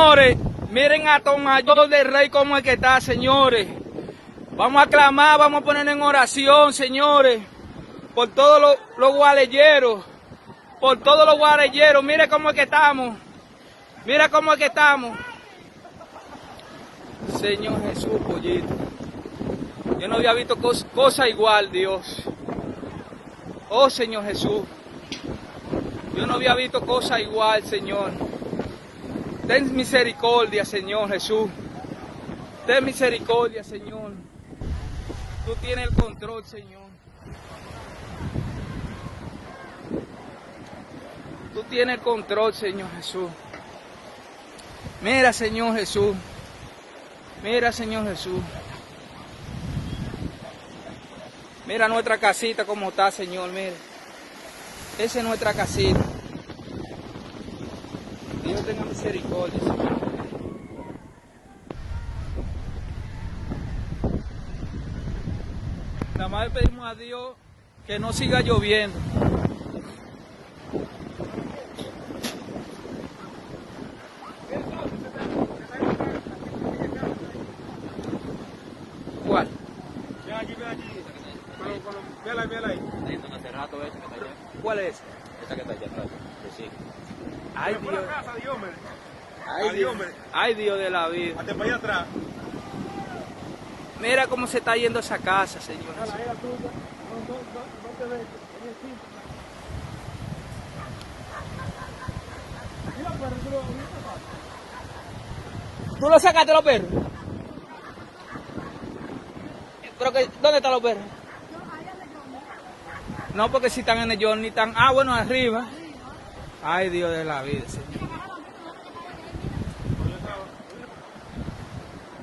Señores, miren a Tomayor del Rey cómo es que está, señores. Vamos a clamar, vamos a ponernos en oración, señores, por todos los guarelleros, por todos los guarelleros. Mire cómo es que estamos, mira cómo es que estamos. Señor Jesús, pollito. Yo no había visto cosa igual, Dios. Oh, Señor Jesús. Yo no había visto cosa igual, Señor. Ten misericordia, Señor Jesús. Ten misericordia, Señor. Tú tienes el control, Señor. Tú tienes el control, Señor Jesús. Mira, Señor Jesús. Mira, Señor Jesús. Mira nuestra casita como está, Señor. Mira. Esa es nuestra casita. Dios tenga misericordia, Señor. Nada más le pedimos a Dios que no siga lloviendo. ¿Cuál? Ven aquí. Vela ahí. Hace rato esa que está allá. ¿Cuál es? Esa que está allá atrás. Que sí. Ay, Por Dios. la casa, Dios, hombre. Ay, Dios. Ay, Dios de la vida. Hasta para allá atrás. Mira cómo se está yendo esa casa, Señor. La era tuya. No te ves. Mira, pero ¿Tú lo sacaste los perros? Pero que, ¿dónde están los perros? No, porque si están en el Johnny, están... Ah, bueno, arriba. Ay, Dios de la vida, Señor.